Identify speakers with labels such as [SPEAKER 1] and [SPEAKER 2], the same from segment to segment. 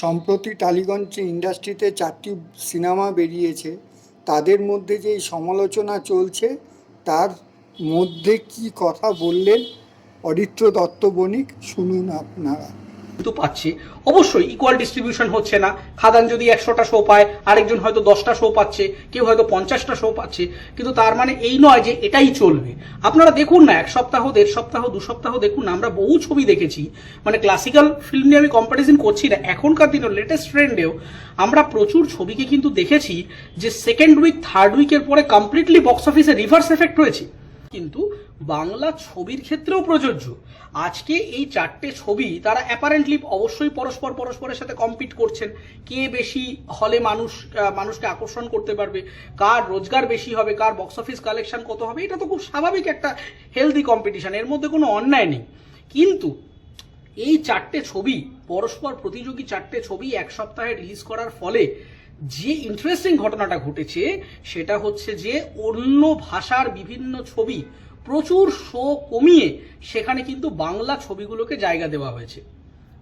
[SPEAKER 1] সম্প্রতি টালিগঞ্জ ইন্ডাস্ট্রিতে 4টি সিনেমা বেরিয়েছে, তাদের মধ্যে যে সমালোচনা চলছে তার মধ্যে কি কথা বললেন অরিত্র দত্ত বণিক, শুনুন আপনারা।
[SPEAKER 2] কিন্তু পাচ্ছে অবশ্যই ইকুয়াল ডিস্ট্রিবিউশন হচ্ছে না। খাদান যদি 100টা শো পায়, আরেকজন হয়তো 10টা শো পাচ্ছে, কেউ হয়তো 50টা শো পাচ্ছে, কিন্তু তার মানে এই নয় যে এটাই চলবে। আপনারা দেখুন না, 1 সপ্তাহ, 1.5 সপ্তাহ, 2 সপ্তাহ দেখুন না, আমরা বহু ছবি দেখেছি। মানে ক্লাসিক্যাল ফিল্ম নিয়ে আমি কম্পারিজন করছি না, এখনকার দিনের লেটেস্ট ট্রেন্ডেও আমরা প্রচুর ছবিকে কিন্তু দেখেছি যে সেকেন্ড উইক, থার্ড উইকের পরে কমপ্লিটলি বক্স অফিসে রিভার্স এফেক্ট হয়েছে। কিন্তু বাংলা ছবির ক্ষেত্রেও প্রযোজ্য। আজকে এই 4টে ছবি তারা অ্যাপারেন্টলি অবশ্যই পরস্পরের সাথে কম্পিট করছেন। কে বেশি হলে মানুষকে আকর্ষণ করতে পারবে, কার রোজগার বেশি হবে, কার বক্স অফিস কালেকশন কত হবে, এটা তো খুব স্বাভাবিক একটা হেলদি কম্পিটিশন, এর মধ্যে কোনো অন্যায় নেই। কিন্তু এই 4টে ছবি, পরস্পর প্রতিযোগী 4টে ছবি 1 সপ্তাহে রিলিজ করার ফলে যে ইন্টারেস্টিং ঘটনাটা ঘটেছে সেটা হচ্ছে যে অন্য ভাষার বিভিন্ন ছবি প্রচুর শো কমিয়ে সেখানে কিন্তু বাংলা ছবিগুলোকে জায়গা দেওয়া হয়েছে।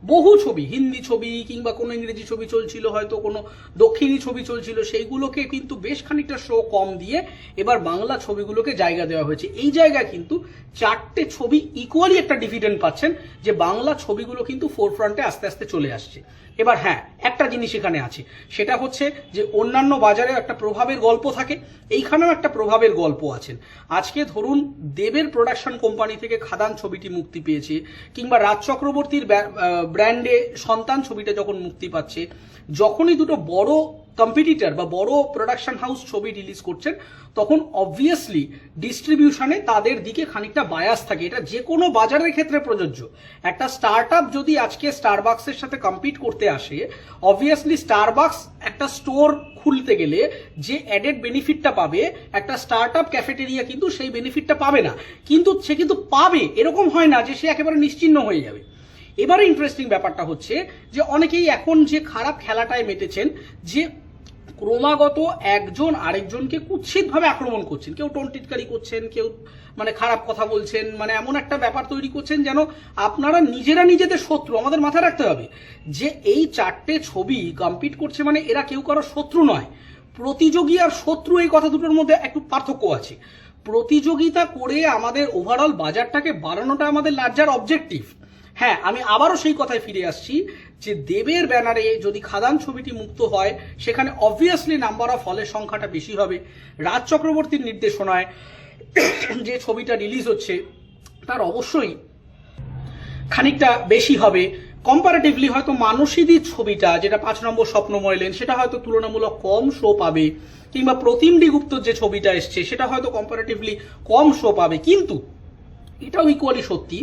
[SPEAKER 2] বহু ছবি, হিন্দি ছবি কিংবা কোনো ইংরেজি ছবি চলছিল, হয়তো কোনো দক্ষিণী ছবি চলছিল, সেইগুলোকে কিন্তু বেশ খানিকটা শো কম দিয়ে এবার বাংলা ছবিগুলোকে জায়গা দেওয়া হয়েছে। এই জায়গায় কিন্তু 4টে ছবি ইকুয়ালি একটা ডিভিডেন্ড পাচ্ছেন, যে বাংলা ছবিগুলো কিন্তু ফোরফ্রন্টে আস্তে আস্তে চলে আসছে। এবার হ্যাঁ, একটা জিনিস এখানে আছে, সেটা হচ্ছে যে অন্যান্য বাজারেও একটা প্রভাবের গল্প থাকে, এইখানেও একটা প্রভাবের গল্প আছেন। আজকে ধরুন দেবের প্রোডাকশন কোম্পানি থেকে খাদান ছবিটি মুক্তি পেয়েছে, কিংবা রাজ চক্রবর্তীর ব্র্যান্ডে সন্তান ছবিটা যখন মুক্তি পাচ্ছে, যখনই দুটো বড় কম্পিটিটর বা বড় প্রোডাকশন হাউস ছবি রিলিজ করছেন, তখন অবভিয়াসলি ডিস্ট্রিবিউশনে তাদের দিকে খানিকটা বায়াস থাকে। এটা যে কোনো বাজারের ক্ষেত্রে প্রযোজ্য। একটা স্টার্ট আপ যদি আজকে স্টারবাক্সের সাথে কম্পিট করতে আসে, অবভিয়াসলি স্টারবাক্স একটা স্টোর খুলতে গেলে যে অ্যাডেড বেনিফিটটা পাবে, একটা স্টার্ট আপ ক্যাফেটেরিয়া কিন্তু সেই বেনিফিটটা পাবে না। কিন্তু সে কিন্তু পাবে, এরকম হয় না যে সে একেবারে নিশ্চিহ্ন হয়ে যাবে। এবারে ইন্টারেস্টিং ব্যাপারটা হচ্ছে যে অনেকেই এখন যে খারাপ খেলাটায় মেতেছেন, যে ক্রমাগত একজন আরেকজনকে কুৎসিতভাবে আক্রমণ করছেন, কেউ টোন টিটকারি করছেন, কেউ মানে খারাপ কথা বলছেন, মানে এমন একটা ব্যাপার তৈরি করছেন যেন আপনারা নিজেরা নিজেদের শত্রু। আমাদের মাথায় রাখতে হবে যে এই 4টে ছবি কম্পিট করছে মানে এরা কেউ কারো শত্রু নয়, প্রতিযোগী আর শত্রু, এই কথা দুটোর মধ্যে একটু পার্থক্য আছে। প্রতিযোগিতা করে আমাদের ওভারঅল বাজারটাকে বাড়ানোটা আমাদের লার্জার অবজেক্টিভ। হ্যাঁ, আমি আবারও সেই কথায় ফিরে আসছি যে দেবের ব্যানারে যদি খাদান ছবিটি মুক্ত হয়, সেখানে অবভিয়াসলি নাম্বার অফ হলের সংখ্যাটা বেশি হবে। রাজ চক্রবর্তীর নির্দেশনায় যে ছবিটা রিলিজ হচ্ছে তার অবশ্যই খানিকটা বেশি হবে। কম্পারেটিভলি হয়তো মানসীদির ছবিটা, যেটা 5 নম্বর স্বপ্নময় লেন, সেটা হয়তো তুলনামূলক কম শো পাবে, কিংবা প্রতিমডি গুপ্তর যে ছবিটা এসছে সেটা হয়তো কম্পারেটিভলি কম শো পাবে। কিন্তু এটাও ইকুয়ালি সত্যি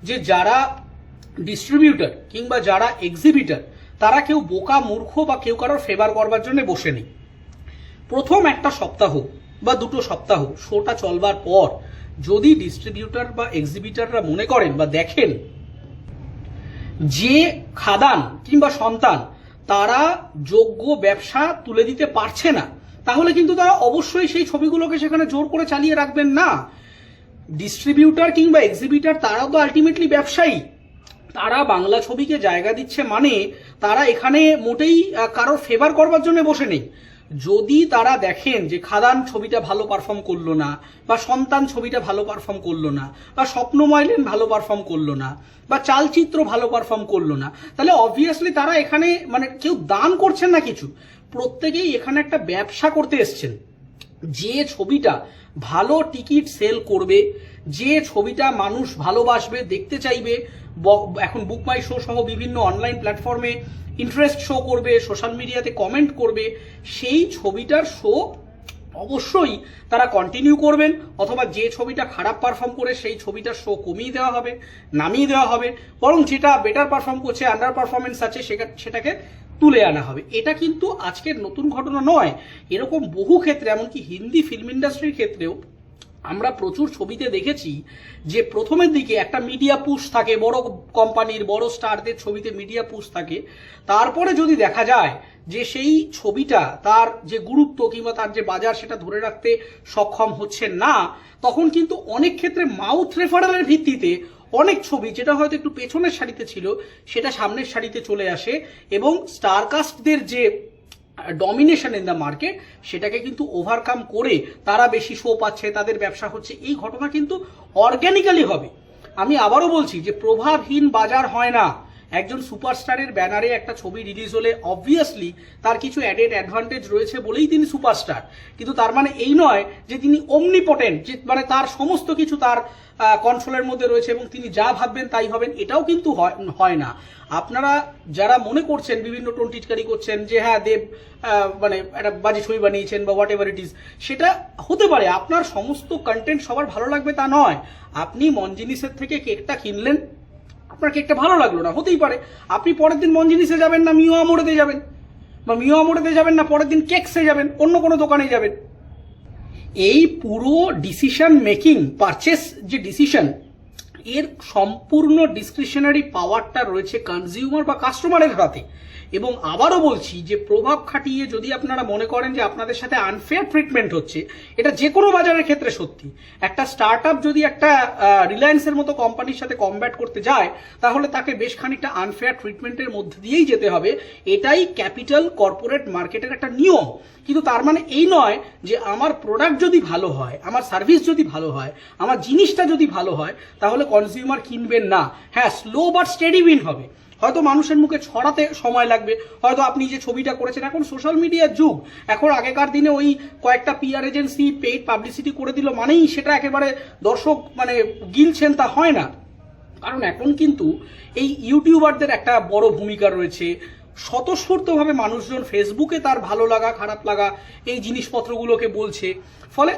[SPEAKER 2] যে যারা ডিস্ট্রিবিউটর কিংবা যারা এক্সিবিটর, তারা কেউ বোকা মূর্খ বা কেউ কারোর ফেভার করবার জন্য বসে নেই। প্রথম একটা সপ্তাহ বা 2টো সপ্তাহ শোটা চলবার পর যদি ডিস্ট্রিবিউটর বা এক্সিবিটররা মনে করেন বা দেখেন যে খাদান কিংবা সন্তান তারা যোগ্য ব্যবসা তুলে দিতে পারছে না, তাহলে কিন্তু তারা অবশ্যই সেই ছবিগুলোকে সেখানে জোর করে চালিয়ে রাখবেন না। ডিস্ট্রিবিউটর কিংবা এক্সিবিটর তারাও তো আলটিমেটলি ব্যবসায়ী, তারা বাংলা ছবিকে জায়গা দিচ্ছে মানে তারা এখানে মোটেই কারোর ফেভার করবার জন্য বসে নেই। যদি তারা দেখেন যে খাদান ছবিটা ভালো পারফর্ম করলো না, বা সন্তান ছবিটা ভালো পারফর্ম করলো না, বা স্বপ্নময় লেন ভালো পারফর্ম করলো না, বা চালচিত্র ভালো পারফর্ম করলো না, তাহলে অবভিয়াসলি তারা এখানে মানে কেউ দান করছেন না কিছু, প্রত্যেকেই এখানে একটা ব্যবসা করতে এসছেন। যে ছবিটা ভালো টিকিট সেল করবে, যে ছবিটা মানুষ ভালোবাসবে, দেখতে চাইবে, এখন বুক মাই শো সহ বিভিন্ন অনলাইন প্ল্যাটফর্মে ইন্টারেস্ট শো করবে, সোশ্যাল মিডিয়াতে কমেন্ট করবে, সেই ছবিটার শো অবশ্যই তারা কন্টিনিউ করবেন। অথবা যে ছবিটা খারাপ পারফর্ম করে সেই ছবিটার শো কমিয়ে দেওয়া হবে, নামিয়ে দেওয়া হবে, বরং যেটা বেটার পারফর্ম করছে, আন্ডার পারফরমেন্স আছে, সেটাকে তুলে আনা হবে। এটা কিন্তু আজকের নতুন ঘটনা নয়, এরকম বহু ক্ষেত্রে, এমনকি হিন্দি ফিল্ম ইন্ডাস্ট্রির ক্ষেত্রেও আমরা প্রচুর ছবিতে দেখেছি যে প্রথমের দিকে একটা মিডিয়া পুশ থাকে, বড় কোম্পানির বড় স্টারদের ছবিতে মিডিয়া পুশ থাকে, তারপরে যদি দেখা যায় যে সেই ছবিটা তার যে গুরুত্ব কিংবা তার যে বাজার সেটা ধরে রাখতে সক্ষম হচ্ছে না, তখন কিন্তু অনেক ক্ষেত্রে মাউথ রেফারেলের ভিত্তিতে অনেক ছবি যেটা হয়তো একটু পেছনের সারিতে ছিল সেটা সামনের সারিতে চলে আসে এবং স্টারকাস্টদের যে ডমিনেশন ইন দ্য মার্কেট সেটাকে কিন্তু ওভারকাম করে তারা বেশি শো পাচ্ছে, তাদের ব্যবসা হচ্ছে। এই ঘটনা কিন্তু অর্গ্যানিক্যালি হবে। আমি আবারও বলছি যে প্রভাবহীন বাজার হয় না। একজন সুপারস্টারের ব্যানারে একটা ছবি রিলিজ হলে অবভিয়াসলি তার কিছু অ্যাডেড অ্যাডভান্টেজ রয়েছে বলেই তিনি সুপারস্টার, কিন্তু তার মানে এই নয় যে তিনি অমনিপটেন্ট, যে মানে তার সমস্ত কিছু তার কন্ট্রোলের মধ্যে রয়েছে এবং তিনি যা ভাববেন তাই হবেন, এটাও কিন্তু হয় না। আপনারা যারা মনে করছেন, বিভিন্ন টোন টিটকারি করছেন যে হ্যাঁ দেব মানে একটা বাজে ছবি বানিয়েছেন বা হোয়াট এভার ইট ইজ, সেটা হতে পারে। আপনার সমস্ত কন্টেন্ট সবার ভালো লাগবে তা নয়। আপনি মনজিনিসের থেকে কেকটা কিনলেন, আপনার কেকটা ভালো লাগলো না, হতেই পারে। আপনি পরের দিন মনজিনিসে যাবেন না মিও আমোড়েতে যাবেন, বা মিও আমোড়েতে যাবেন না পরের দিন কেকসে যাবেন, অন্য কোনো দোকানে যাবেন। এই পুরো ডিসিশন মেকিং, পারচেস যে ডিসিশন, এর সম্পূর্ণ ডিসক্রিশনারি পাওয়ারটা রয়েছে কনজিউমার বা কাস্টমারের হাতে। এবং আবারও বলছি যে প্রভাব খাটিয়ে যদি আপনারা মনে করেন যে আপনাদের সাথে আনফেয়ার ট্রিটমেন্ট হচ্ছে, এটা যে কোনো বাজারের ক্ষেত্রে সত্যি। একটা স্টার্ট আপ যদি একটা রিলায়েন্সের মতো কোম্পানির সাথে কমব্যাট করতে যায়, তাহলে তাকে বেশ খানিকটা আনফেয়ার ট্রিটমেন্টের মধ্যে দিয়েই যেতে হবে। এটাই ক্যাপিটাল কর্পোরেট মার্কেটের একটা নিয়ম। কিন্তু তার মানে এই নয় যে আমার প্রোডাক্ট যদি ভালো হয়, আমার সার্ভিস যদি ভালো হয়, আমার জিনিসটা যদি ভালো হয়, তাহলে কনজিউমার কিনবেন না। হ্যাঁ, স্লো বাট স্টেডি উইন হবে। হয়তো মানুষের মুখে ছড়াতে সময় লাগবে, হয়তো আপনি যে ছবিটা করেছেন, এখন সোশ্যাল মিডিয়ার যুগ। এখন আগেকার দিনে ওই কয়েকটা পিআর এজেন্সি পেইড পাবলিসিটি করে দিল মানেই সেটা একেবারে দর্শক মানে গিলছেন, তা হয় না। কারণ এখন কিন্তু এই ইউটিউবারদের একটা বড় ভূমিকা রয়েছে। স্বতঃস্ফূর্তভাবে মানুষজন ফেসবুকে তার ভালো লাগা খারাপ লাগা এই জিনিসপত্রগুলোকে বলছে, ফলে